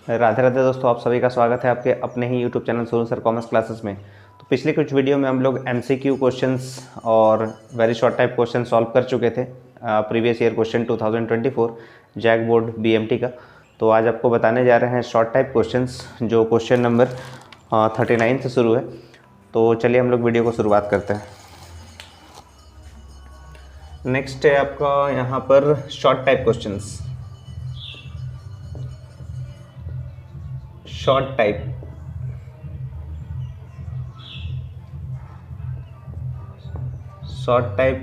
राधे राधे दोस्तों, आप सभी का स्वागत है आपके अपने ही YouTube channel Sonu sir commerce classes में। तो पिछले कुछ वीडियो में हम लोग एमसीक्यू क्वेश्चंस और very short type question solve कर चुके थे previous year question 2024 JAC board BMT का। तो आज आपको बताने जा रहे हैं शॉर्ट टाइप क्वेश्चंस जो क्वेश्चन नंबर 39 से शुरू है। तो चलिए हम लोग वीडियो को शुरुआत करते हैं। नेक्स्ट है आपका यहाँ पर short type questions. Short type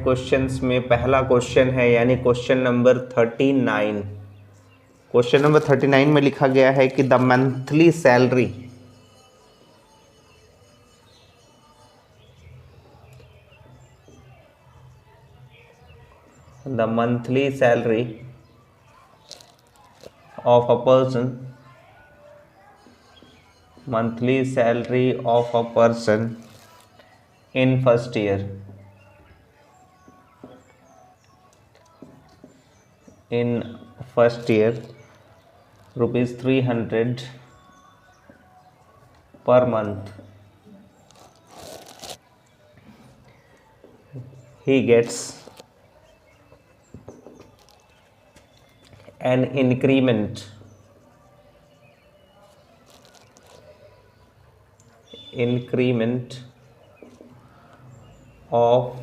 questions में पहला क्वेश्चन है यानी क्वेश्चन नंबर 39। क्वेश्चन नंबर 39 में लिखा गया है कि the monthly salary of a person in first year rupees 300 per month. He gets an increment of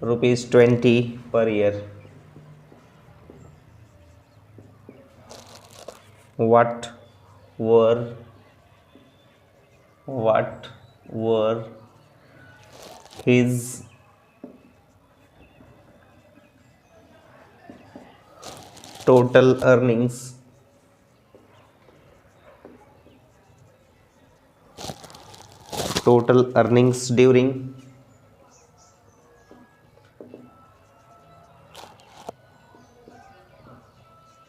rupees 20 per year. What were his total earnings during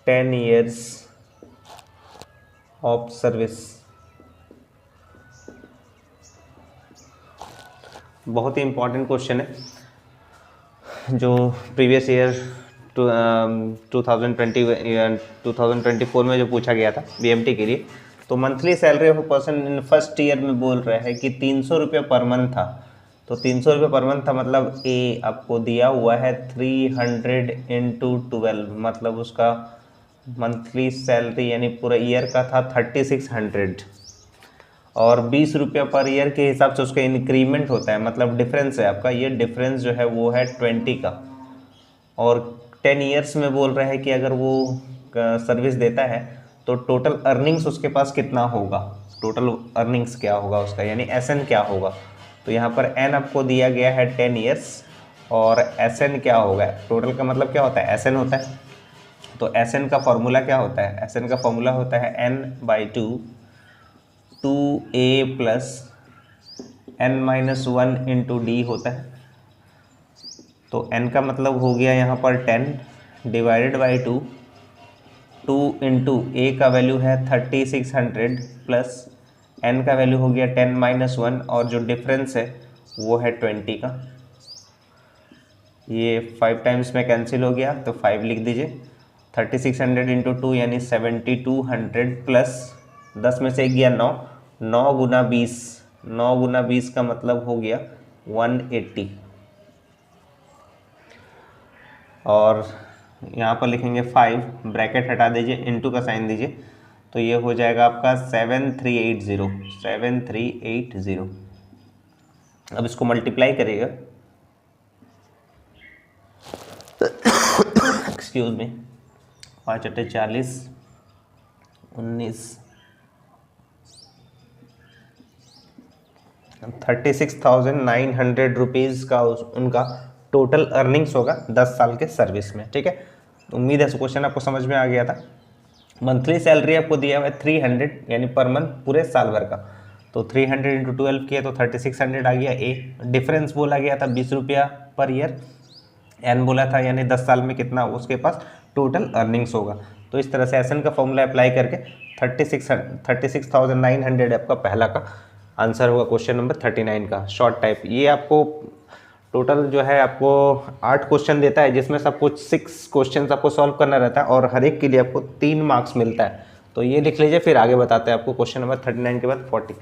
10 years of service? बहुत ही important question है जो previous year 2024 में जो पूछा गया था BMT के लिए। तो monthly salary of a person in first year में बोल रहा है कि 300 रुपये पर मंथ था। तो 300 रुपये पर मंथ था मतलब ए आपको दिया हुआ है 300 इंटू 12, मतलब उसका मंथली सैलरी यानी पूरा ईयर का था 3600 और 20 रुपये पर ईयर के हिसाब से उसका इंक्रीमेंट होता है, मतलब डिफरेंस है आपका। ये डिफरेंस जो है वो है 20 का और 10 ईयर्स में बोल रहा है कि अगर वो सर्विस देता है तो टोटल अर्निंग्स उसके पास कितना होगा, टोटल अर्निंग्स क्या होगा उसका, यानी एसएन क्या होगा। तो यहाँ पर एन आपको दिया गया है 10 ईयर्स और एसएन क्या होगा, टोटल का मतलब क्या होता है एसएन होता है। तो एसएन का फॉर्मूला क्या होता है, एसएन का फॉर्मूला होता है n/2 2a plus n-1 into D होता है। तो n का मतलब हो गया यहाँ पर 10 डिवाइडेड बाई 2 इंटू a का वैल्यू है 3600 प्लस n का वैल्यू हो गया 10-1 और जो डिफरेंस है वो है 20 का। ये 5 टाइम्स में कैंसिल हो गया तो 5 लिख दीजिए। 3600 इंटू 2 यानी 7200 प्लस 10 में से एक गया 9, 9 गुना 20, 9 गुना 20 का मतलब हो गया 180 और यहाँ पर लिखेंगे 5, ब्रैकेट हटा दीजिए, इनटू का साइन दीजिए तो ये हो जाएगा आपका 7380। अब इसको मल्टीप्लाई करिएगा, एक्सक्यूज मी, 5 × 40 19 36,900 रुपीज़ का उनका टोटल अर्निंग्स होगा 10 साल के सर्विस में। ठीक है, तो उम्मीद है क्वेश्चन आपको समझ में आ गया था। मंथली सैलरी आपको दिया हुआ है 300 यानी पर मंथ पूरे साल भर का। तो 300 इंटू 12 किया तो 3600 आ गया। ए डिफरेंस बोला गया था 20 रुपया पर ईयर, एन बोला था यानी 10 साल में कितना उसके पास टोटल अर्निंग्स होगा। तो इस तरह से एसएन का फॉर्मूला अप्लाई करके 36,900 आपका पहला का आंसर होगा क्वेश्चन नंबर 39 का शॉर्ट टाइप। ये आपको टोटल जो है आपको 8 क्वेश्चन देता है जिसमें सब कुछ 6 क्वेश्चन आपको सॉल्व करना रहता है और हर एक के लिए आपको 3 मार्क्स मिलता है। तो ये लिख लीजिए, फिर आगे बताते हैं आपको क्वेश्चन नंबर 39 के बाद 40।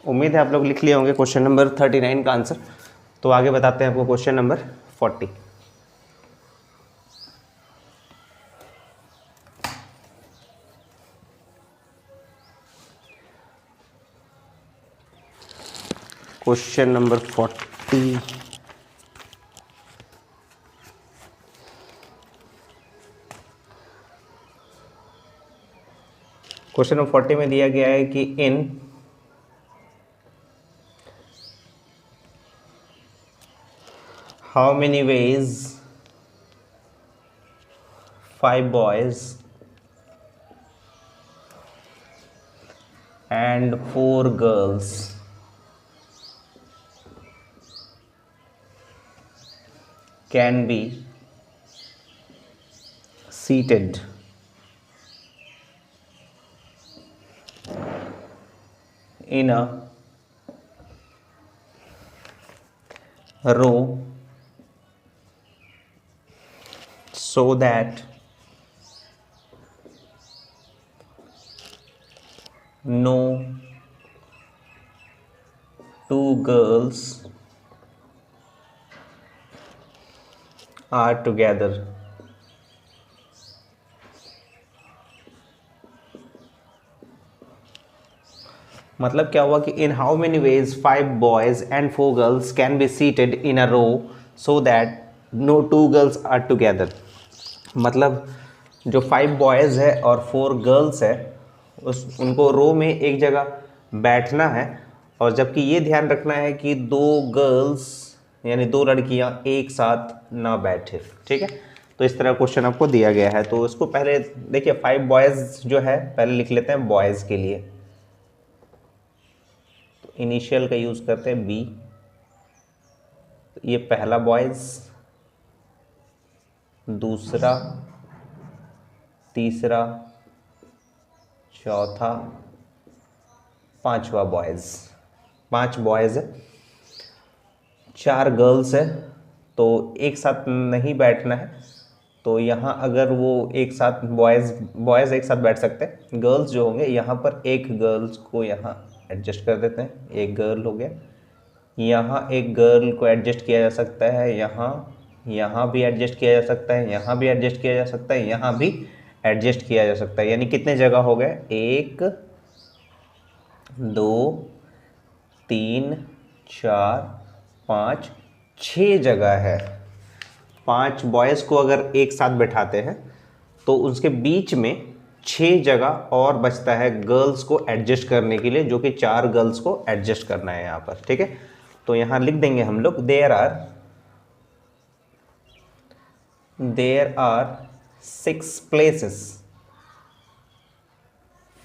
उम्मीद है आप लोग लिख लिए होंगे क्वेश्चन नंबर 39 का आंसर। तो आगे बताते हैं आपको question number 40। Question number 40 question number 40 में दिया गया है कि इन how many ways 5 boys and 4 girls can be seated in a row so that no two girls are together. मतलब क्या हुआ कि in how many ways 5 boys and 4 girls can be seated in a row so that no 2 girls are together. मतलब जो 5 boys है और 4 girls है उनको रो में एक जगह बैठना है, और जबकि ये ध्यान रखना है कि 2 गर्ल्स यानी 2 लड़कियां एक साथ ना बैठे। ठीक है, तो इस तरह क्वेश्चन आपको दिया गया है। तो इसको पहले देखिए, 5 बॉयज़ जो है पहले लिख लेते हैं बॉयज़ के लिए। तो इनिशियल का यूज़ करते हैं बी। ये पहला बॉयज़, दूसरा, तीसरा, चौथा, 5वां बॉयज़। 5 बॉयज़ है, 4 गर्ल्स है, तो एक साथ नहीं बैठना है। तो यहाँ अगर वो एक साथ बॉयज़ एक साथ बैठ सकते हैं, गर्ल्स जो होंगे यहाँ पर एक गर्ल्स को यहाँ एडजस्ट कर देते हैं, एक गर्ल हो गया। यहाँ एक गर्ल को एडजस्ट किया जा सकता है, यहाँ भी एडजस्ट किया जा सकता है, यहाँ भी एडजस्ट किया जा सकता है, यहाँ भी एडजस्ट किया जा सकता है। यानी कितने जगह हो गए? 1 2 3 4 5 6 जगह है। 5 बॉयज़ को अगर एक साथ बैठाते हैं तो उसके बीच में 6 जगह और बचता है गर्ल्स को एडजस्ट करने के लिए, जो कि 4 गर्ल्स को एडजस्ट करना है यहाँ पर। ठीक है, तो यहाँ लिख देंगे हम लोग there are there are 6 places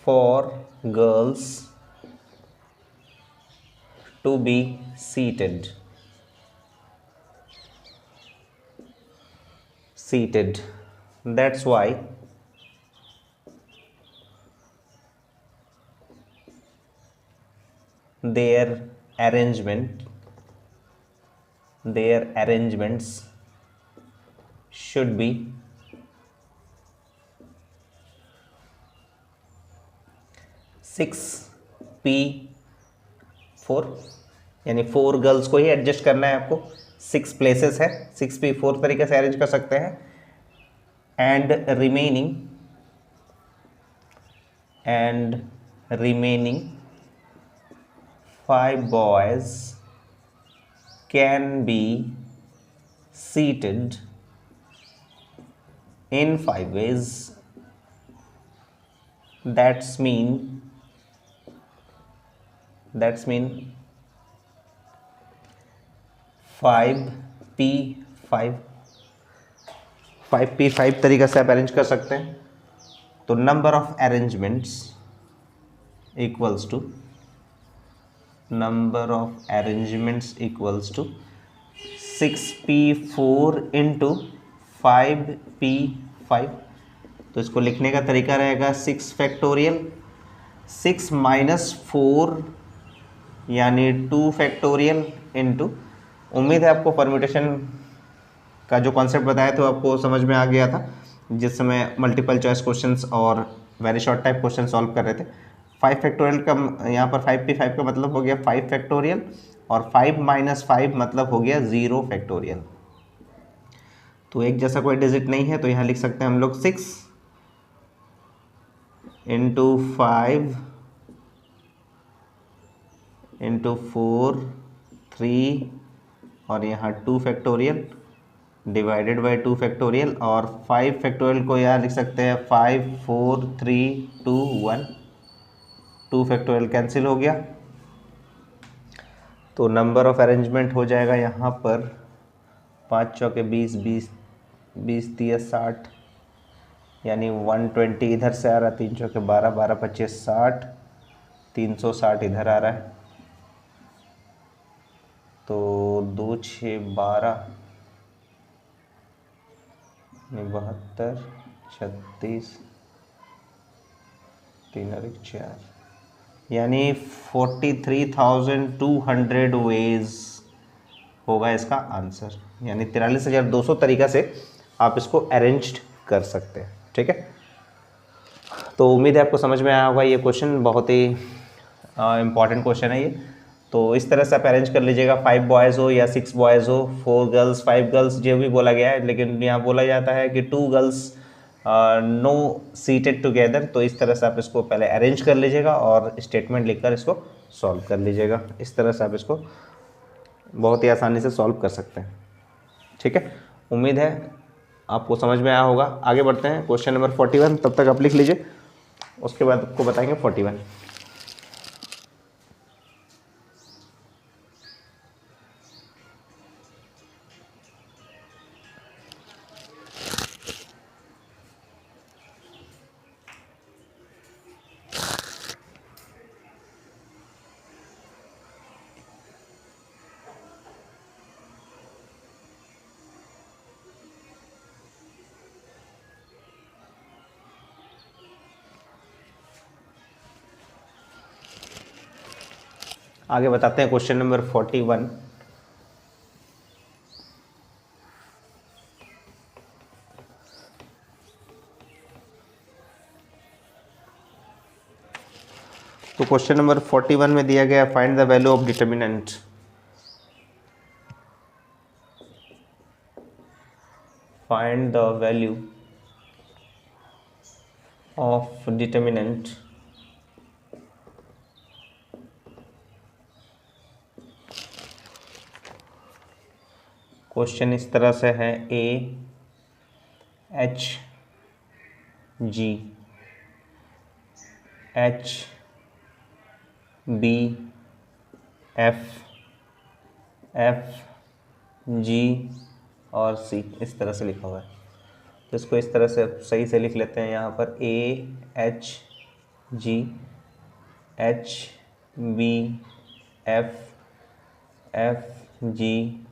for girls to be seated. That's why their arrangements should be 6P4, यानी 4 गर्ल्स को ही एडजस्ट करना है आपको। 6 प्लेसेस है, 6P4 तरीके से अरेंज कर सकते हैं। And remaining 5 boys can be seated in 5 ways. That's mean 5P5 तरीका से आप अरेंज कर सकते हैं। तो number of arrangements equals to 6P4 into 5P5। तो इसको लिखने का तरीका रहेगा 6 फैक्टोरियल, 6 माइनस 4 यानी 2 फैक्टोरियल इंटू। उम्मीद है आपको परम्यूटेशन का जो कॉन्सेप्ट बताया तो आपको समझ में आ गया था, जिस समय मल्टीपल चॉइस क्वेश्चंस और very short type question solve कर रहे थे। 5 फैक्टोरियल का यहाँ पर 5P5 का मतलब हो गया 5 फैक्टोरियल, और 5 माइनस 5 मतलब हो गया 0 फैक्टोरियल। तो एक जैसा कोई डिजिट नहीं है, तो यहाँ लिख सकते हैं हम लोग 6 इंटू 5 इंटू 4 3 और यहाँ 2 फैक्टोरियल डिवाइडेड बाई 2 फैक्टोरियल, और 5 फैक्टोरियल को यहाँ लिख सकते हैं 5 4 3 2 1। 2 फैक्टोरियल कैंसिल हो गया, तो नंबर ऑफ अरेंजमेंट हो जाएगा यहाँ पर 5 चौके 20 20 20 3 60, यानी 120 इधर से आ रहा है, 3 चौके 12 12 25 60, 360 इधर आ रहा है। तो 2 6 12 72 36 3 और 1 4, यानी 43,200 वेज होगा इसका आंसर, यानी 43,200 तरीका से आप इसको अरेंज कर सकते हैं। ठीक है, तो उम्मीद है आपको समझ में आया होगा। ये क्वेश्चन बहुत ही इम्पॉर्टेंट क्वेश्चन है ये। तो इस तरह से आप अरेंज कर लीजिएगा, 5 बॉयज़ हो या 6 बॉयज़ हो, 4 गर्ल्स 5 गर्ल्स जो भी बोला गया है, लेकिन यहाँ बोला जाता है कि 2 गर्ल्स नो सीटेड टुगेदर। तो इस तरह से आप इसको पहले अरेंज कर लीजिएगा और स्टेटमेंट लिखकर इसको सॉल्व कर लीजिएगा। इस तरह से आप इसको बहुत ही आसानी से सॉल्व कर सकते हैं। ठीक है, उम्मीद है आपको समझ में आया होगा। आगे बढ़ते हैं क्वेश्चन नंबर 41, तब तक आप लिख लीजिए, उसके बाद आपको बताएंगे 41। आगे बताते हैं क्वेश्चन नंबर 41। तो क्वेश्चन नंबर 41 में दिया गया find the value of determinant. Find the value of determinant question इस तरह से है, A H G H B F F G और C, इस तरह से लिखा हुआ है। तो इसको इस तरह से सही से लिख लेते हैं यहाँ पर AHG HB FG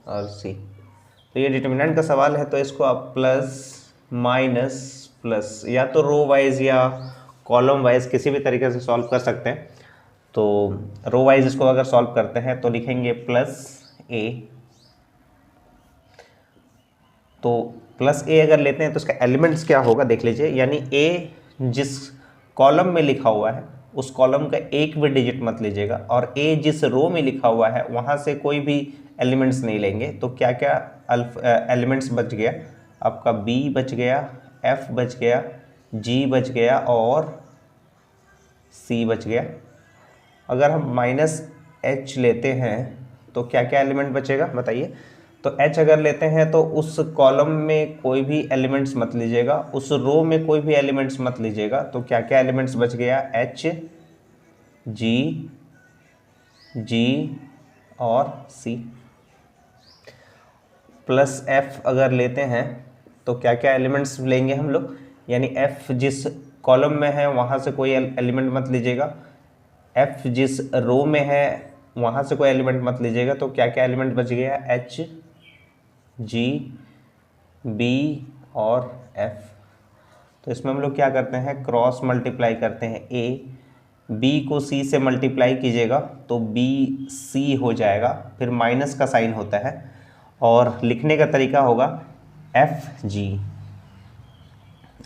और C। तो ये डिटर्मिनेंट का सवाल है, तो इसको आप प्लस माइनस प्लस या तो रो वाइज या कॉलम वाइज किसी भी तरीके से सॉल्व कर सकते हैं। तो रो वाइज इसको अगर सॉल्व करते हैं तो लिखेंगे प्लस A, तो प्लस A अगर लेते हैं तो इसका एलिमेंट्स क्या होगा देख लीजिए, यानी A जिस कॉलम में लिखा हुआ है उस कॉलम का एक भी डिजिट मत लीजिएगा, और A जिस रो में लिखा हुआ है वहाँ से कोई भी एलिमेंट्स नहीं लेंगे। तो क्या क्या एलिमेंट्स बच गया आपका, B बच गया, F बच गया, G बच गया और C बच गया। अगर हम माइनस H लेते हैं तो क्या क्या एलिमेंट बचेगा बताइए। तो H अगर लेते हैं तो उस कॉलम में कोई भी एलिमेंट्स मत लीजिएगा, उस रो में कोई भी एलिमेंट्स मत लीजिएगा। तो क्या क्या एलिमेंट्स बच गया, H G और C। प्लस F अगर लेते हैं तो क्या क्या एलिमेंट्स लेंगे हम लोग, यानी F जिस कॉलम में है वहाँ से कोई एलिमेंट मत लीजिएगा, F जिस रो में है वहाँ से कोई एलिमेंट मत लीजिएगा। तो क्या क्या एलिमेंट बच गया, H G B और F। तो इसमें हम लोग क्या करते हैं, क्रॉस मल्टीप्लाई करते हैं। A B को C से मल्टीप्लाई कीजिएगा तो B C हो जाएगा, फिर माइनस का साइन होता है और लिखने का तरीका होगा F G,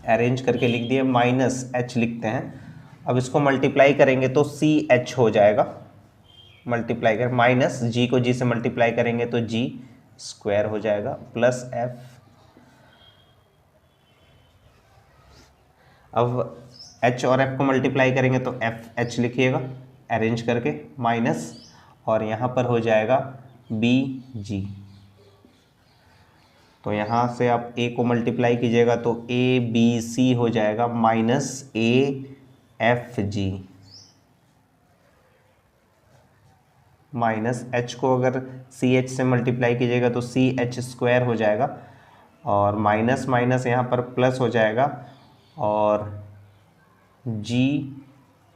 अरेंज करके लिख दिए, माइनस H लिखते हैं। अब इसको मल्टीप्लाई करेंगे तो C H हो जाएगा, मल्टीप्लाई कर माइनस G को G से मल्टीप्लाई करेंगे तो G स्क्वायर हो जाएगा, प्लस F। अब H और F को मल्टीप्लाई करेंगे तो F H लिखिएगा अरेंज करके, माइनस और यहाँ पर हो जाएगा B G। तो यहाँ से आप A को मल्टीप्लाई कीजिएगा तो A B C हो जाएगा, minus A F G, minus H को अगर सी एच से मल्टीप्लाई कीजिएगा तो सी एच स्क्वायर हो जाएगा, और माइनस माइनस यहाँ पर प्लस हो जाएगा और G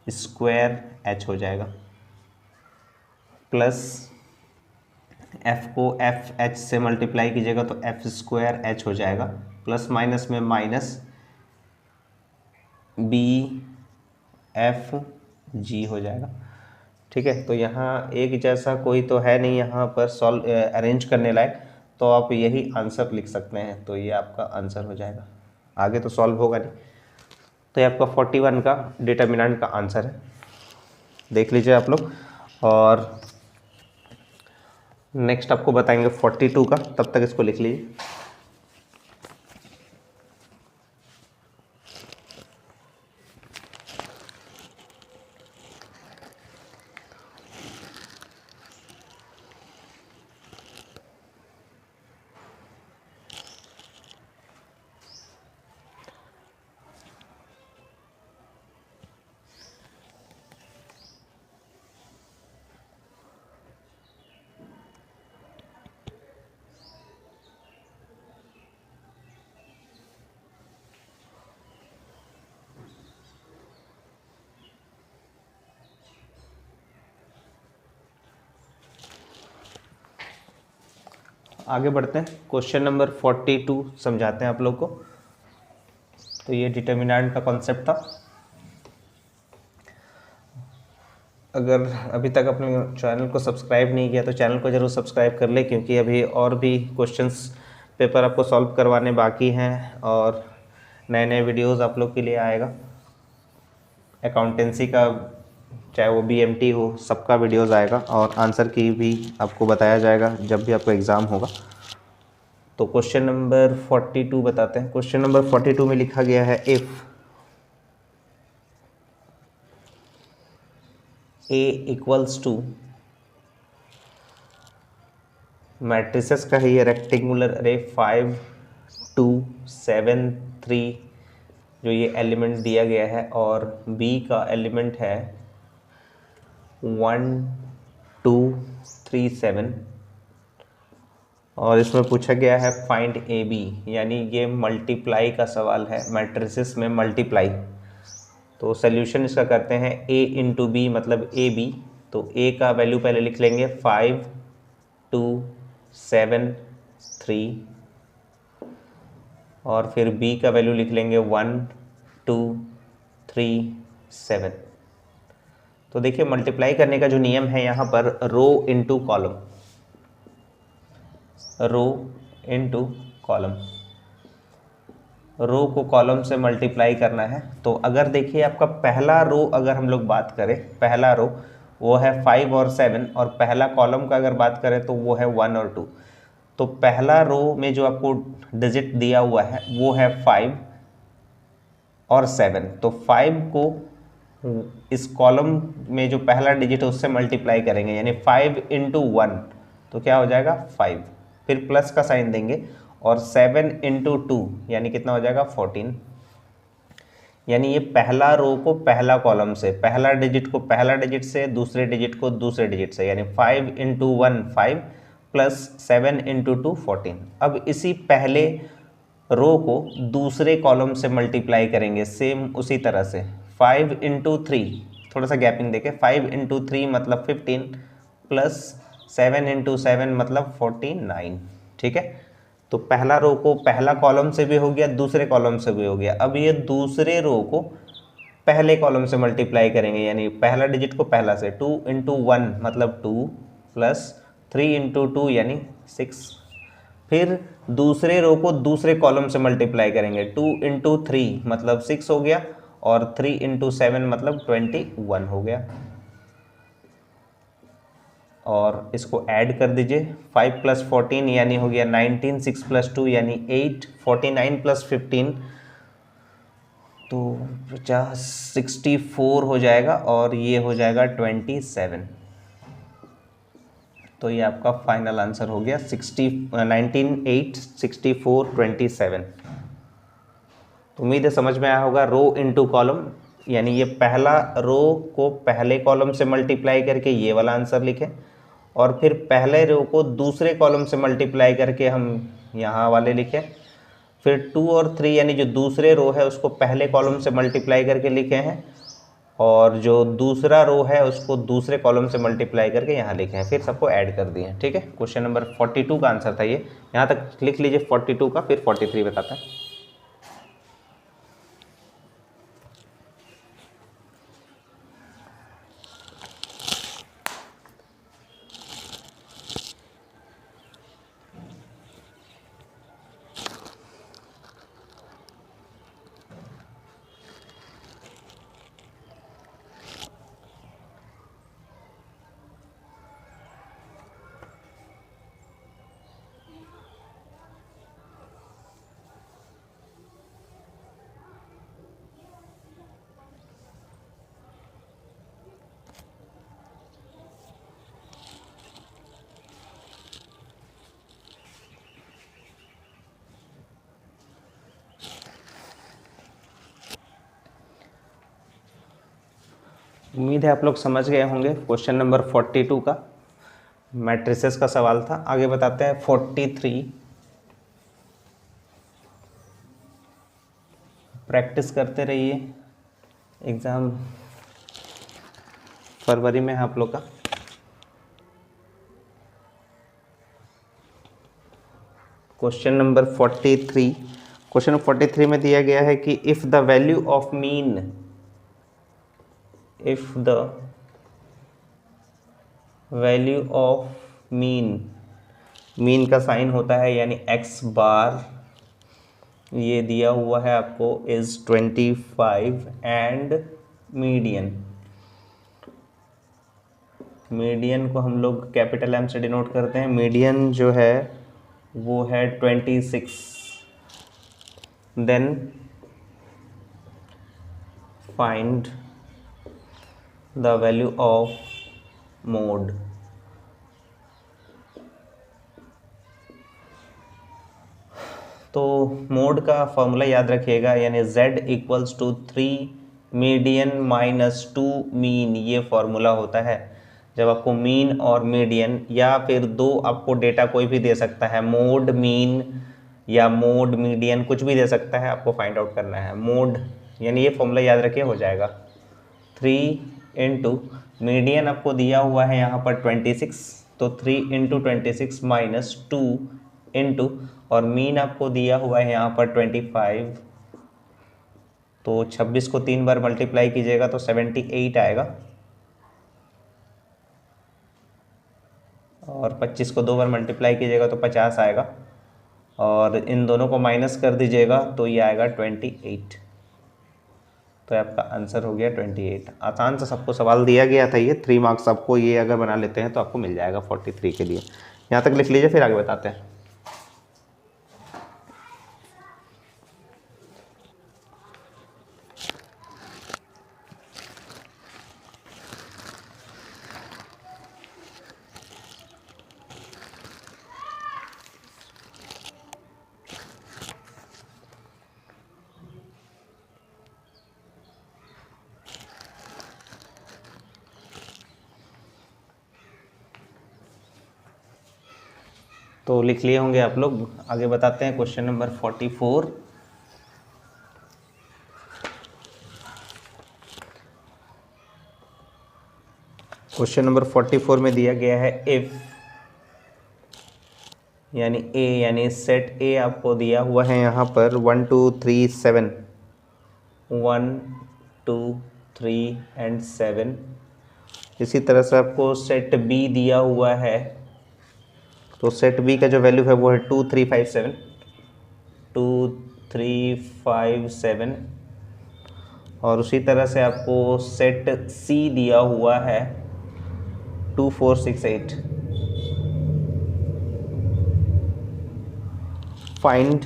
स्क्वायर H हो जाएगा, प्लस F को एफ एच से मल्टीप्लाई कीजिएगा तो F स्क्वायर H हो जाएगा, प्लस माइनस में माइनस B F G हो जाएगा। ठीक है, तो यहाँ एक जैसा कोई तो है नहीं यहाँ पर सॉल्व अरेंज करने लायक, तो आप यही आंसर लिख सकते हैं। तो ये आपका आंसर हो जाएगा, आगे तो सॉल्व होगा नहीं। तो ये आपका 41 का डिटर्मिनेंट का आंसर है, देख लीजिए आप लोग। और नेक्स्ट आपको बताएंगे 42 का, तब तक इसको लिख लीजिए। आगे बढ़ते हैं, क्वेश्चन नंबर 42 समझाते हैं आप लोग को। तो ये डिटर्मिनेंट का कॉन्सेप्ट था। अगर अभी तक अपने चैनल को सब्सक्राइब नहीं किया तो चैनल को ज़रूर सब्सक्राइब कर ले, क्योंकि अभी और भी क्वेश्चंस पेपर आपको सॉल्व करवाने बाकी हैं और नए नए वीडियोस आप लोग के लिए आएगा। अकाउंटेंसी का चाहे वो BMT हो, सबका वीडियोस आएगा और आंसर की भी आपको बताया जाएगा जब भी आपका एग्ज़ाम होगा। तो क्वेश्चन नंबर 42 बताते हैं। क्वेश्चन नंबर 42 में लिखा गया है, if A equals to, matrices का है ये रेक्टेंगुलर अरे 5 2 7 3 जो ये एलिमेंट दिया गया है, और B का एलिमेंट है 1 2 3 7, और इसमें पूछा गया है फाइंड ए बी, यानी ये मल्टीप्लाई का सवाल है, मैट्रिसेस में मल्टीप्लाई। तो सोल्यूशन इसका करते हैं a इंटू बी मतलब ए बी। तो a का वैल्यू पहले लिख लेंगे 5 2 7 3, और फिर b का वैल्यू लिख लेंगे 1 2 3 7। तो देखिए मल्टीप्लाई करने का जो नियम है यहाँ पर rho into column, rho into column, रो को कॉलम से मल्टीप्लाई करना है। तो अगर देखिए आपका पहला रो अगर हम लोग बात करें, पहला रो वो है 5 और 7, और पहला कॉलम का अगर बात करें तो वो है 1 और 2। तो पहला रो में जो आपको डिजिट दिया हुआ है वो है 5 और 7। तो 5 को इस कॉलम में जो पहला डिजिट है उससे मल्टीप्लाई करेंगे, यानी 5 इंटू 1 तो क्या हो जाएगा 5, फिर प्लस का साइन देंगे, और 7 इंटू 2 यानी कितना हो जाएगा 14। यानी ये पहला रो को पहला कॉलम से, पहला डिजिट को पहला डिजिट से, दूसरे डिजिट को दूसरे डिजिट से, यानी 5 इंटू 1 5 प्लस 7 इंटू 2 14। अब इसी पहले रो को दूसरे कॉलम से मल्टीप्लाई करेंगे सेम उसी तरह से, 5 इंटू 3, थोड़ा सा गैपिंग देके 5 इंटू 3 मतलब 15 प्लस 7 इंटू 7 मतलब 49। ठीक है, तो पहला रो को पहला कॉलम से भी हो गया, दूसरे कॉलम से भी हो गया। अब ये दूसरे रो को पहले कॉलम से मल्टीप्लाई करेंगे, यानी पहला डिजिट को पहला से, 2 इंटू 1 मतलब 2 प्लस 3 इंटू 2 यानी 6। फिर दूसरे रो को दूसरे कॉलम से मल्टीप्लाई करेंगे, 2 इंटू 3 मतलब 6 हो गया, और 3 इंटू 7 मतलब 21 हो गया। और इसको ऐड कर दीजिए, 5 प्लस 14 यानी हो गया 19, 6 प्लस 2 यानी 8, 49 प्लस 15 तो 50 64 हो जाएगा, और ये हो जाएगा 27। तो ये आपका फाइनल आंसर हो गया 19 8 64 27। तो उम्मीद है समझ में आया होगा। रो इंटू कॉलम, यानी ये पहला रो को पहले कॉलम से मल्टीप्लाई करके ये वाला आंसर लिखें, और फिर पहले रो को दूसरे कॉलम से मल्टीप्लाई करके हम यहाँ वाले लिखें। फिर 2 और 3 यानी जो दूसरे रो है उसको पहले कॉलम से मल्टीप्लाई करके लिखे हैं, और जो दूसरा रो है उसको दूसरे कॉलम से मल्टीप्लाई करके यहाँ लिखे हैं, फिर सबको ऐड कर दिए। ठीक है, क्वेश्चन नंबर 42 का आंसर था ये। यहाँ तक लिख लीजिए 42 का, फिर 43 बताते हैं। उम्मीद है आप लोग समझ गए होंगे। क्वेश्चन नंबर 42 का मैट्रिसेस का सवाल था। आगे बताते हैं 43। प्रैक्टिस करते रहिए, एग्ज़ाम फरवरी में है आप लोग का। क्वेश्चन नंबर 43, क्वेश्चन नंबर 43 में दिया गया है कि if the value of mean, if the value of mean का साइन होता है यानी x बार, ये दिया हुआ है आपको इज 25 एंड मीडियन को हम लोग कैपिटल M से डिनोट करते हैं। मीडियन जो है वो है 26। Then find the value of mode. तो मोड का फॉर्मूला याद रखिएगा, यानी z equals to 3 median minus 2 mean, ये फॉर्मूला होता है। जब आपको मीन और मीडियन या फिर दो आपको डेटा कोई भी दे सकता है, मोड मीन या मोड मीडियन कुछ भी दे सकता है, आपको फाइंड आउट करना है। मोड यानी ये फॉर्मूला याद रखिए, हो जाएगा 3 इंटू मीडियन आपको दिया हुआ है यहाँ पर 26, तो 3 इंटू 26 माइनस 2 इंटू, और मीन आपको दिया हुआ है यहाँ पर 25, तो 26 को 3 बार मल्टीप्लाई कीजिएगा तो 78 आएगा, और 25 को 2 बार मल्टीप्लाई कीजिएगा तो 50 आएगा, और इन दोनों को माइनस कर दीजिएगा तो ये आएगा 28। तो आपका आंसर हो गया 28। आसान सा सबको सवाल दिया गया था ये, 3 मार्क्स आपको ये अगर बना लेते हैं तो आपको मिल जाएगा 43 के लिए। यहाँ तक लिख लीजिए, फिर आगे बताते हैं। तो लिख लिए होंगे आप लोग, आगे बताते हैं क्वेश्चन नंबर 44। क्वेश्चन नंबर 44 में दिया गया है इफ, यानी ए, यानी सेट ए आपको दिया हुआ है यहाँ पर 1 2 3 7, 1 2 3 एंड 7। इसी तरह से आपको सेट बी दिया हुआ है, तो सेट बी का जो वैल्यू है वो है 2 3 5 7, 2 3 5 7, और उसी तरह से आपको सेट सी दिया हुआ है 2 4 6 8। फाइंड,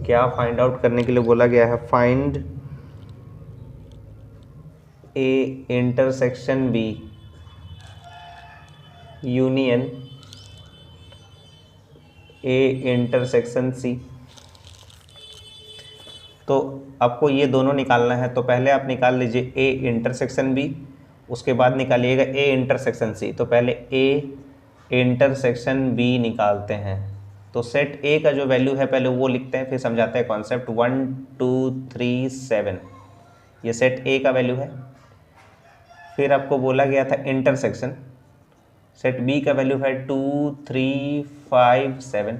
क्या फाइंड आउट करने के लिए बोला गया है? Find A intersection B union A intersection C. तो आपको ये दोनों निकालना है, तो पहले आप निकाल लीजिए ए इंटरसेक्शन बी, उसके बाद निकालिएगा ए इंटरसेक्शन सी। तो पहले ए इंटरसेक्शन बी निकालते हैं, तो सेट ए का जो वैल्यू है पहले वो लिखते हैं, फिर समझाते हैं कॉन्सेप्ट। 1 2 3 7 ये सेट ए का वैल्यू है। फिर आपको बोला गया था इंटरसेक्शन, सेट बी का वैल्यू है 2 3 5 7।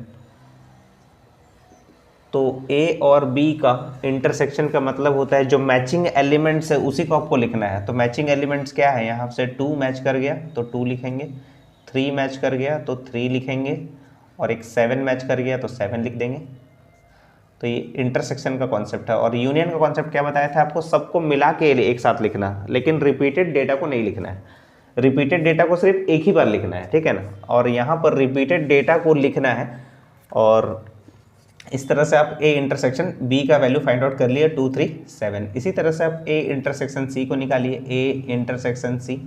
तो ए और बी का इंटरसेक्शन का मतलब होता है जो मैचिंग एलिमेंट्स है उसी को आपको लिखना है। तो मैचिंग एलिमेंट्स क्या है? यहाँ से 2 मैच कर गया तो 2 लिखेंगे, 3 मैच कर गया तो 3 लिखेंगे, और एक 7 मैच कर गया तो 7 लिख देंगे। तो ये इंटरसेक्शन का कॉन्सेप्ट है। और यूनियन का कॉन्सेप्ट क्या बताया था आपको? सबको मिला के एक साथ लिखना, लेकिन रिपीटेड डेटा को नहीं लिखना है। रिपीटेड डेटा को सिर्फ एक ही बार लिखना है, ठीक है ना। और यहाँ पर रिपीटेड डेटा को लिखना है, और इस तरह से आप ए इंटरसेक्शन बी का वैल्यू फाइंड आउट कर लिए 2 3 7। इसी तरह से आप ए इंटरसेक्शन सी को निकालिए, ए इंटरसेक्शन सी।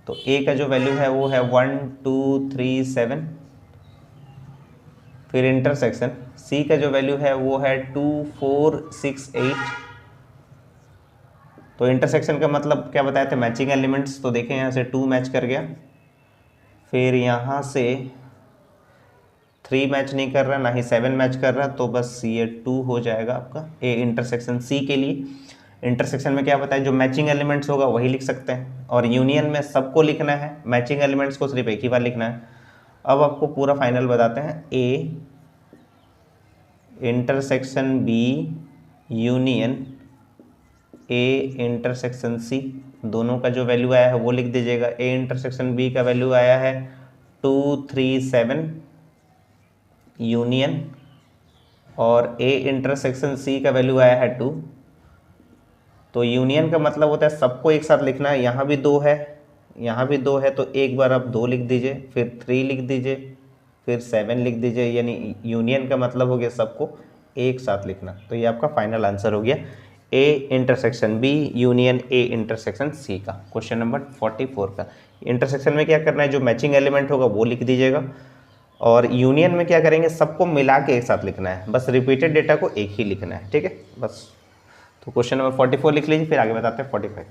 तो ए का जो वैल्यू है वो है 1 2 3 7। फिर इंटरसेक्शन सी का जो वैल्यू है वो है 2 4 6 8। तो इंटरसेक्शन का मतलब क्या बताए थे? Matching elements. तो देखें यहाँ से 2 मैच कर गया, फिर यहाँ से 3 मैच नहीं कर रहा, ना ही 7 मैच कर रहा, तो बस ये 2 हो जाएगा आपका ए इंटरसेक्शन सी के लिए। इंटरसेक्शन में क्या बताया? जो मैचिंग एलिमेंट्स होगा वही लिख सकते हैं, और यूनियन में सबको लिखना है, मैचिंग एलिमेंट्स को सिर्फ एक ही बार लिखना है। अब आपको पूरा फाइनल बताते हैं। A intersection B union A intersection C, दोनों का जो वैल्यू आया है वो लिख दीजिएगा। ए इंटरसेक्शन बी का वैल्यू आया है 2 3 7 यूनियन, और ए इंटरसेक्शन सी का वैल्यू आया है 2। तो यूनियन का मतलब होता है सबको एक साथ लिखना है। यहाँ भी 2 है, यहाँ भी 2 है, तो एक बार आप 2 लिख दीजिए, फिर 3 लिख दीजिए, फिर 7 लिख दीजिए। यानी यूनियन का मतलब हो गया सबको एक साथ लिखना। तो ये आपका फाइनल आंसर हो गया A intersection B union A intersection C का, क्वेश्चन नंबर 44 का। इंटरसेक्शन में क्या करना है? जो मैचिंग एलिमेंट होगा वो लिख दीजिएगा, और यूनियन में क्या करेंगे? सबको मिला के एक साथ लिखना है, बस रिपीटेड डेटा को एक ही लिखना है, ठीक है बस। तो क्वेश्चन नंबर 44 लिख लीजिए, फिर आगे बताते हैं 45।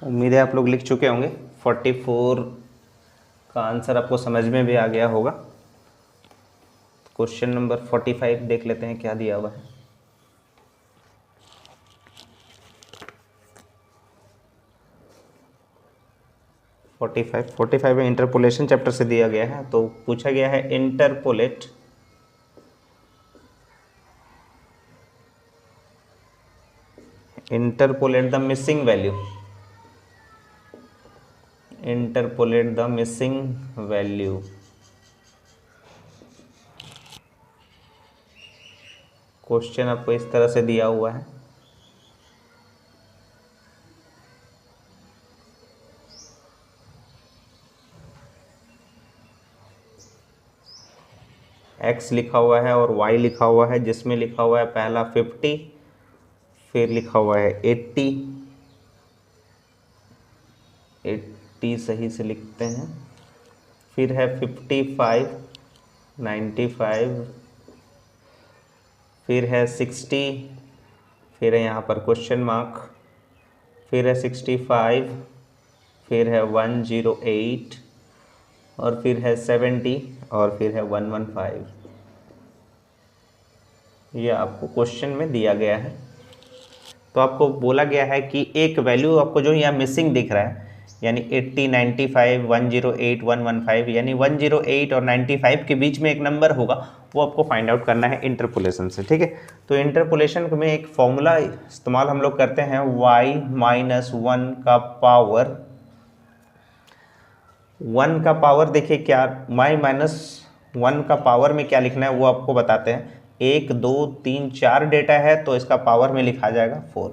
उम्मीद है आप लोग लिख चुके होंगे। 44 का आंसर आपको समझ में भी आ गया होगा। क्वेश्चन नंबर 45 देख लेते हैं क्या दिया हुआ है। फोर्टी फाइव में इंटरपोलेशन चैप्टर से दिया गया है। तो पूछा गया है interpolate the missing value, interpolate the missing value. Question आपको इस तरह से दिया हुआ है। x लिखा हुआ है और y लिखा हुआ है, जिसमें लिखा हुआ है पहला 50, फिर लिखा हुआ है 80 सही से लिखते हैं, फिर है 55, 95, फिर है 60, फिर है यहाँ पर क्वेश्चन मार्क, फिर है 65, फिर है 108 और फिर है 70 और फिर है 115। ये आपको क्वेश्चन में दिया गया है। तो आपको बोला गया है कि एक वैल्यू आपको जो यहाँ मिसिंग दिख रहा है, यानी 80, 95, 108, 115, यानी 108 और 95 के बीच में एक नंबर होगा, वो आपको फाइंड आउट करना है इंटरपोलेशन से। ठीक है, तो इंटरपोलेशन में एक फॉर्मूला इस्तेमाल हम लोग करते हैं, y-1 का पावर, 1 का पावर देखिए क्या, y-1 का पावर में क्या लिखना है वो आपको बताते हैं। 1 2 3 4 डेटा है तो इसका पावर में लिखा जाएगा 4।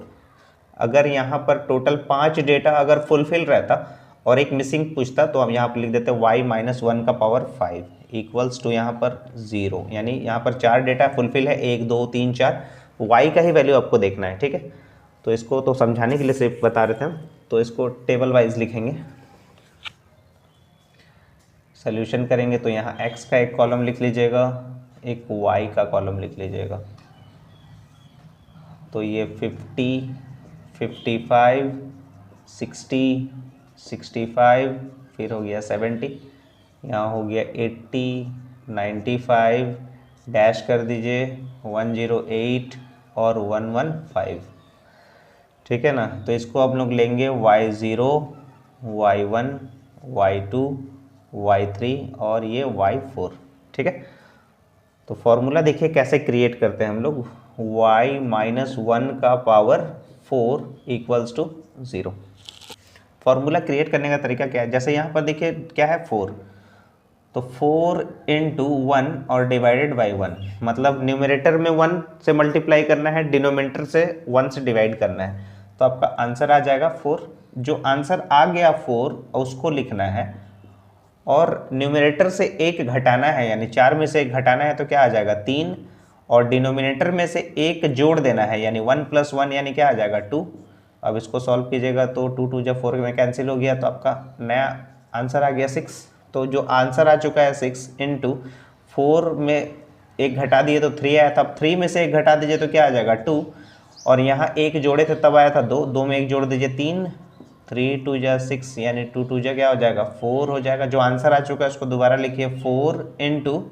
अगर यहाँ पर टोटल 5 डेटा अगर फुलफिल रहता और एक मिसिंग पूछता तो हम यहाँ पर लिख देते y-1 का पावर 5 इक्वल्स टू यहाँ पर 0, यानी यहाँ पर 4 डेटा फुलफिल है, 1 2 3 4, y का ही वैल्यू आपको देखना है। ठीक है, तो इसको तो समझाने के लिए सिर्फ बता रहे थे हम, तो इसको टेबल वाइज लिखेंगे। सोल्यूशन करेंगे तो यहाँ x का एक कॉलम लिख लीजिएगा, एक y का कॉलम लिख लीजिएगा। तो ये 50, 55, 60, 65, फिर हो गया 70, यहाँ हो गया 80, 95, डैश कर दीजिए 108 और 115। ठीक है ना, तो इसको आप लोग लेंगे y0, y1, y2, y3 और ये y4। ठीक है, तो फॉर्मूला देखिए कैसे क्रिएट करते हैं हम लोग, y-1 का power 4 equals to 0। Formula create करने का तरीका क्या है, जैसे यहाँ पर देखिए क्या है 4, तो 4 इंटू 1 और डिवाइडेड बाई 1, मतलब न्यूमरेटर में 1 से मल्टीप्लाई करना है, डिनोमिनेटर से 1 से डिवाइड करना है, तो आपका आंसर आ जाएगा 4। जो आंसर आ गया 4 उसको लिखना है और न्यूमरेटर से 1 घटाना है, यानी 4 में से 1 घटाना है तो क्या आ जाएगा 3, और डिनोमिनेटर में से 1 जोड़ देना है, यानी 1 + 1 यानी क्या आ जाएगा 2। अब इसको सॉल्व कीजिएगा तो 2 2 जब 4 में कैंसिल हो गया तो आपका नया आंसर आ गया 6। तो जो आंसर आ चुका है 6 इंटू 4 में 1 घटा दिए तो 3 आया था, अब 3 में से 1 घटा दीजिए तो क्या आ जाएगा 2, और यहाँ 1 जोड़े थे तब आया था 2, 2 में 1 जोड़ दीजिए 3, 3 2 जा 6, यानी 2 2 जा क्या हो जाएगा 4 हो जाएगा। जो आंसर आ चुका है उसको दोबारा लिखिए, 4 इंटू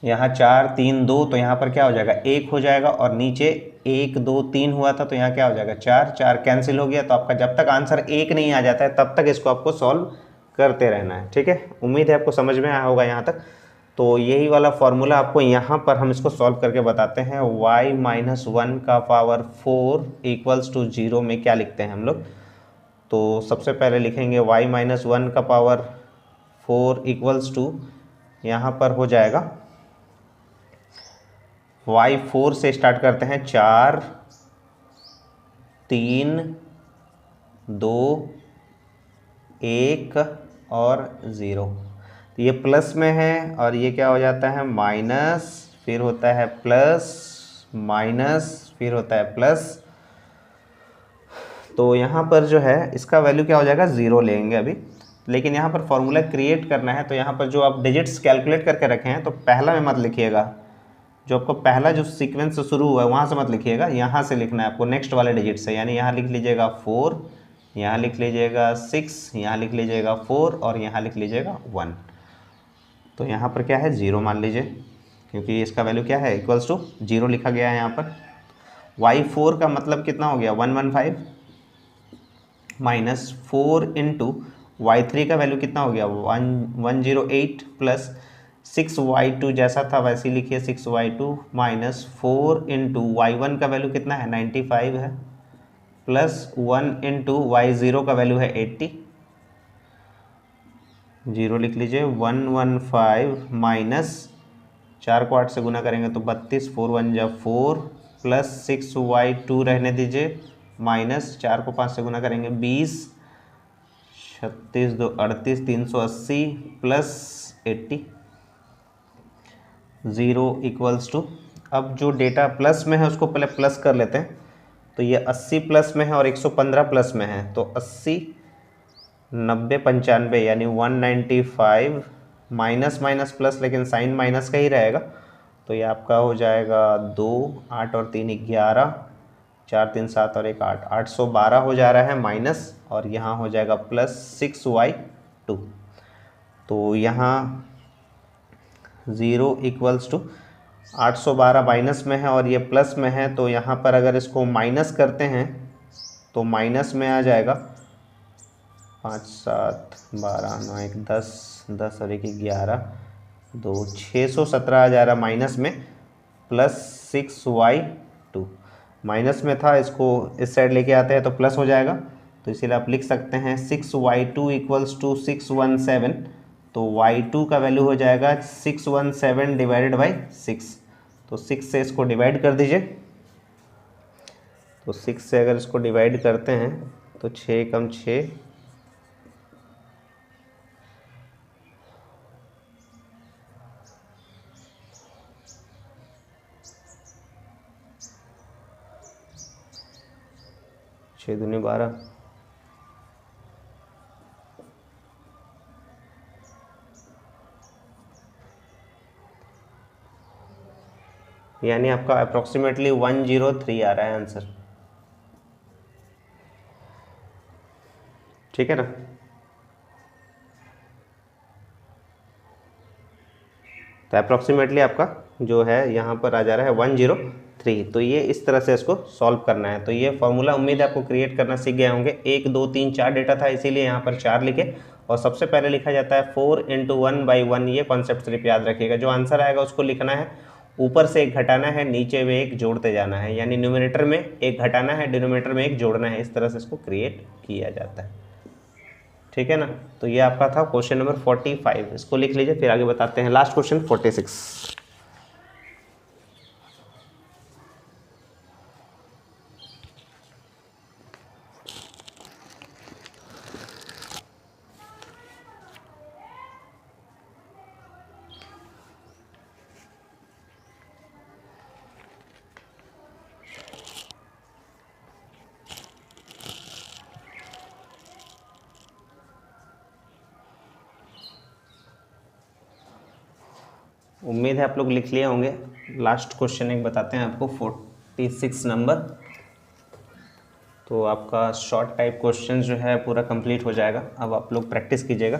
यहाँ 4 3 2, तो यहाँ पर क्या हो जाएगा 1 हो जाएगा, और नीचे 1 2 3 हुआ था तो यहाँ क्या हो जाएगा 4, 4 कैंसिल हो गया। तो आपका जब तक आंसर 1 नहीं आ जाता है तब तक इसको आपको सॉल्व करते रहना है। ठीक है, उम्मीद है आपको समझ में आया होगा यहाँ तक। तो यही वाला फॉर्मूला आपको यहाँ पर हम इसको सॉल्व करके बताते हैं, y-1 का पावर 4 इक्वल्स टू 0 में क्या लिखते हैं हम लोग। तो सबसे पहले लिखेंगे y-1 का पावर 4 इक्वल्स टू, यहाँ पर हो जाएगा y4 से स्टार्ट करते हैं, 4 3 2 1 और 0। तो ये प्लस में है और ये क्या हो जाता है माइनस, फिर होता है प्लस, माइनस, फिर होता है प्लस। तो यहाँ पर जो है इसका वैल्यू क्या हो जाएगा 0 लेंगे अभी, लेकिन यहाँ पर फॉर्मूला क्रिएट करना है। तो यहाँ पर जो आप डिजिट्स कैलकुलेट करके रखे हैं तो पहला में मत लिखिएगा, जो आपको पहला जो सीक्वेंस से शुरू हुआ है वहाँ से मत लिखिएगा, यहाँ से लिखना है आपको नेक्स्ट वाले डिजिट से। यानी यहाँ लिख लीजिएगा 4, यहाँ लिख लीजिएगा 6, यहाँ लिख लीजिएगा 4 और यहाँ लिख लीजिएगा 1। तो यहाँ पर क्या है 0 मान लीजिए, क्योंकि इसका वैल्यू क्या है इक्वल्स टू 0 लिखा गया है यहाँ पर। y4 का मतलब कितना हो गया 115 माइनस 4 इंटू y3 का वैल्यू कितना हो गया 108 प्लस 6y2 जैसा था वैसे ही लिखिए 6y2 माइनस 4 इंटू y1 का वैल्यू कितना है 95 है प्लस 1 इंटू y0 का वैल्यू है 80। 0 लिख लीजिए 115 माइनस 4 को 8 से गुना करेंगे तो 32, 4 1 जा 4 प्लस 6y2 रहने दीजिए माइनस 4 को 5 से गुना करेंगे 20, 36 2 38, 380 प्लस 80। 0 इक्वल्स टू, अब जो डेटा प्लस में है उसको पहले प्लस कर लेते हैं। तो ये 80 प्लस में है और 115 प्लस में है, तो 80 90 95 यानी 195 माइनस माइनस प्लस, लेकिन साइन माइनस का ही रहेगा। तो ये आपका हो जाएगा 2 8 और 3 11, 4 3 7 और 1 8, 812 हो जा रहा है माइनस, और यहाँ हो जाएगा प्लस 6y2। तो यहाँ 0 इक्वल्स टू 812 माइनस में है और ये प्लस में है, तो यहाँ पर अगर इसको माइनस करते हैं तो माइनस में आ जाएगा 5 7 12 9 1 10 10 और 1 11 2 617 आ जा रहा माइनस में, प्लस 6y2 माइनस में था, इसको इस साइड लेके आते हैं तो प्लस हो जाएगा। तो इसीलिए आप लिख सकते हैं 6y2 इक्वल्स टू 617। तो y2 का वैल्यू हो जाएगा 617 डिवाइडेड बाई 6। तो 6 से इसको डिवाइड कर दीजिए। तो 6 से अगर इसको डिवाइड करते हैं तो 6 कम 6 6 दूनी 12, यानी आपका अप्रोक्सीमेटली 103 आ रहा है आंसर। ठीक है ना। तो अप्रोक्सीमेटली आपका जो है यहाँ पर आ जा रहा है 103। तो ये इस तरह से इसको सॉल्व करना है। तो ये फॉर्मूला उम्मीद है आपको क्रिएट करना सीख गए होंगे। 1 2 3 4 डेटा था इसीलिए यहाँ पर 4 लिखे, और सबसे पहले लिखा जाता है 4 इंटू 1/1। ये कॉन्सेप्ट सिर्फ याद रखिएगा। जो आंसर आएगा उसको लिखना है, ऊपर से 1 घटाना है, नीचे में 1 जोड़ते जाना है, यानी न्यूमरेटर में 1 घटाना है, डिनोमिनेटर में 1 जोड़ना है। इस तरह से इसको क्रिएट किया जाता है। ठीक है ना। तो ये आपका था क्वेश्चन नंबर 45, इसको लिख लीजिए, फिर आगे बताते हैं लास्ट क्वेश्चन 46। उम्मीद है आप लोग लिख लिए होंगे। लास्ट क्वेश्चन एक बताते हैं आपको 46 नंबर। तो आपका शॉर्ट टाइप क्वेश्चन जो है पूरा कंप्लीट हो जाएगा। अब आप लोग प्रैक्टिस कीजिएगा,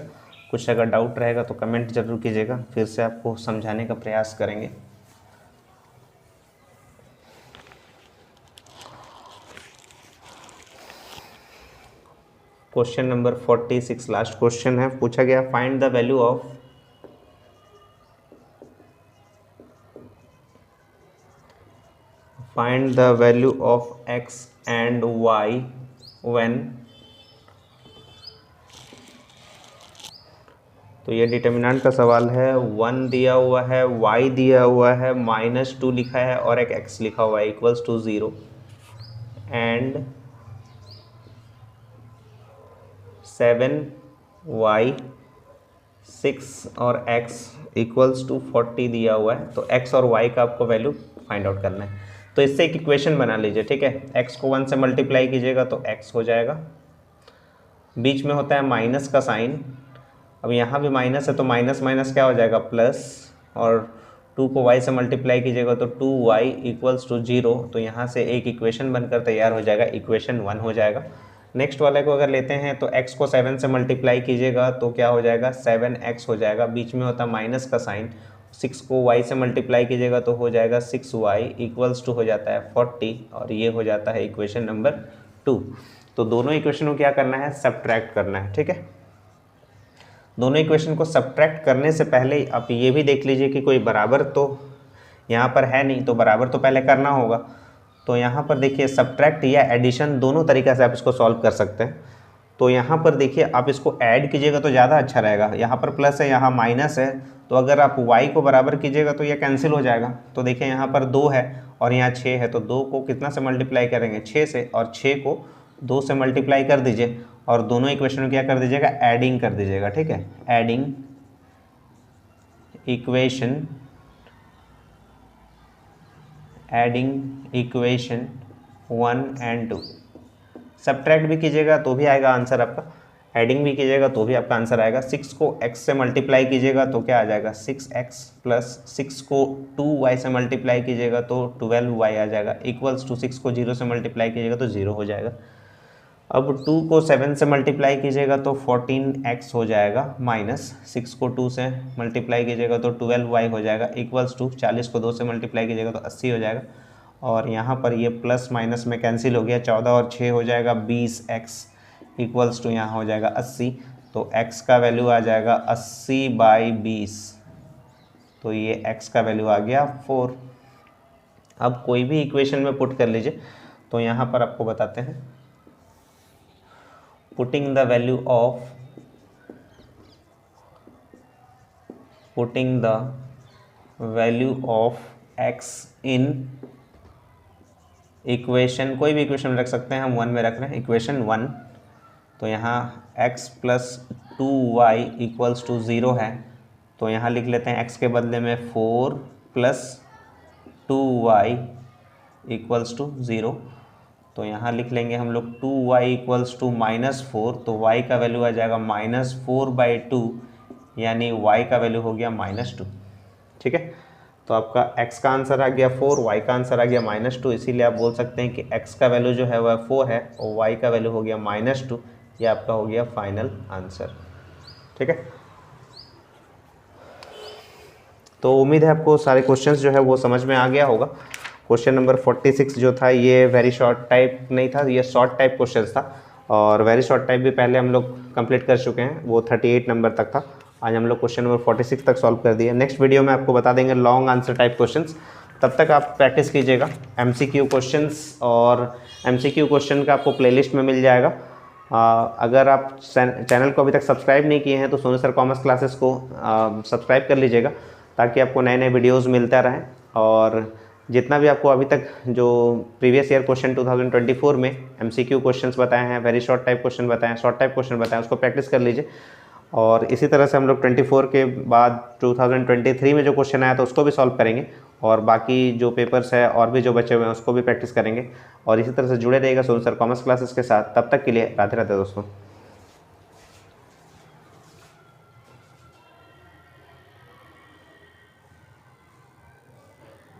कुछ अगर डाउट रहेगा तो कमेंट ज़रूर कीजिएगा, फिर से आपको समझाने का प्रयास करेंगे। क्वेश्चन नंबर 46 लास्ट क्वेश्चन है। पूछा गया find the value of find the value of x and y when, तो ये डिटर्मिनेंट का सवाल है। 1 दिया हुआ है, y दिया हुआ है, -2 लिखा है और एक x लिखा हुआ है इक्वल्स टू 0 एंड 7y 6 और x इक्वल्स टू 40 दिया हुआ है। तो x और y का आपको वैल्यू फाइंड आउट करना है। तो इससे एक इक्वेशन बना लीजिए। ठीक है, x को 1 से मल्टीप्लाई कीजिएगा तो x हो जाएगा, बीच में होता है माइनस का साइन। अब यहाँ भी माइनस है तो माइनस माइनस क्या हो जाएगा प्लस, और 2 को y से मल्टीप्लाई कीजिएगा तो 2y इक्वल्स टू 0, तो यहाँ से एक इक्वेशन बनकर तैयार हो जाएगा, इक्वेशन 1 हो जाएगा। नेक्स्ट वाले को अगर लेते हैं तो x को 7 से मल्टीप्लाई कीजिएगा तो क्या हो जाएगा, 7x हो जाएगा, बीच में होता माइनस का साइन। 6 को y से मल्टीप्लाई कीजिएगा तो हो जाएगा 6y इक्वल्स टू हो जाता है 40, और ये हो जाता है इक्वेशन नंबर 2। तो दोनों इक्वेशन को क्या करना है, सब्ट्रैक्ट करना है, ठीक है। दोनों इक्वेशन को सब्ट्रैक्ट करने से पहले आप ये भी देख लीजिए कि कोई बराबर तो यहाँ पर है नहीं, तो बराबर तो पहले करना होगा। तो यहाँ पर देखिए सब्ट्रैक्ट या एडिशन दोनों तरीक़े से आप इसको सॉल्व कर सकते हैं। तो यहाँ पर देखिए आप इसको ऐड कीजिएगा तो ज़्यादा अच्छा रहेगा। यहाँ पर प्लस है, यहाँ माइनस है, तो अगर आप y को बराबर कीजिएगा तो ये कैंसिल हो जाएगा। तो देखिए यहाँ पर 2 है और यहाँ 6 है, तो 2 को कितना से मल्टीप्लाई करेंगे, 6 से, और 6 को 2 से मल्टीप्लाई कर दीजिए और दोनों इक्वेशन में क्या कर दीजिएगा, एडिंग कर दीजिएगा, ठीक है। Adding equation 1 and 2। सब्ट्रैक्ट भी कीजिएगा तो भी आएगा आंसर आपका, एडिंग भी कीजिएगा तो भी आपका आंसर आएगा। 6 को x से मल्टीप्लाई कीजिएगा तो क्या आ जाएगा, 6x प्लस 6 को 2y से मल्टीप्लाई कीजिएगा तो 12y आ जाएगा, इक्वल्स टू 6 को 0 से मल्टीप्लाई कीजिएगा तो 0 हो जाएगा। अब 2 को 7 से मल्टीप्लाई कीजिएगा तो 14x हो जाएगा, माइनस 6 को 2 से मल्टीप्लाई कीजिएगा तो 12y हो जाएगा, इक्वल्स टू 40 को 2 से मल्टीप्लाई कीजिएगा तो 80 हो जाएगा। और यहाँ पर ये प्लस माइनस में कैंसिल हो गया, 14 और 6 हो जाएगा 20x, इक्वल्स टू यहाँ हो जाएगा 80, तो x का वैल्यू आ जाएगा 80/20, तो ये x का वैल्यू आ गया 4। अब कोई भी इक्वेशन में पुट कर लीजिए, तो यहाँ पर आपको बताते हैं, putting the value of x in equation, कोई भी इक्वेशन रख सकते हैं, हम 1 में रख रहे हैं, इक्वेशन 1। तो यहाँ x plus 2y equals to 0 है, तो यहाँ लिख लेते हैं x के बदले में 4 प्लस 2y इक्वल्स टू 0। तो यहाँ लिख लेंगे हम लोग 2y इक्वल्स टू -4, तो y का वैल्यू आ जाएगा -4/2, यानी y का वैल्यू हो गया -2, ठीक है। तो आपका x का आंसर आ गया 4, y का आंसर आ गया -2, इसीलिए आप बोल सकते हैं कि x का वैल्यू जो है वह 4 है और y का वैल्यू हो गया -2, ये आपका हो गया फाइनल आंसर, ठीक है। तो उम्मीद है आपको सारे क्वेश्चंस जो है वो समझ में आ गया होगा। क्वेश्चन नंबर 46 जो था ये वेरी शॉर्ट टाइप नहीं था, ये शॉर्ट टाइप क्वेश्चन था, और वेरी शॉर्ट टाइप भी पहले हम लोग कंप्लीट कर चुके हैं, वो 38 नंबर तक था। आज हम लोग क्वेश्चन नंबर 46 तक सॉल्व कर दिए। नेक्स्ट वीडियो में आपको बता देंगे लॉन्ग आंसर टाइप क्वेश्चंस। तब तक आप प्रैक्टिस कीजिएगा MCQ क्वेश्चंस, और MCQ क्वेश्चन का आपको प्लेलिस्ट में मिल जाएगा। अगर आप चैनल को अभी तक सब्सक्राइब नहीं किए हैं तो सोनू सर कॉमर्स क्लासेस को सब्सक्राइब कर लीजिएगा, ताकि आपको नए नए वीडियोज़ मिलता रहें। और जितना भी आपको अभी तक जो प्रीवियस ईयर क्वेश्चन 2024 में MCQ क्वेश्चंस बताए हैं, वेरी शॉर्ट टाइप क्वेश्चन बताए हैं, शॉर्ट टाइप क्वेश्चन बताए हैं, उसको प्रैक्टिस कर लीजिए। और इसी तरह से हम लोग 24 के बाद 2023 में जो क्वेश्चन आया था उसको भी सॉल्व करेंगे, और बाकी जो पेपर्स है और भी जो बचे हुए हैं उसको भी प्रैक्टिस करेंगे। और इसी तरह से जुड़े रहिएगा सोनू सर कॉमर्स क्लासेस के साथ। तब तक के लिए राधे राधे दोस्तों।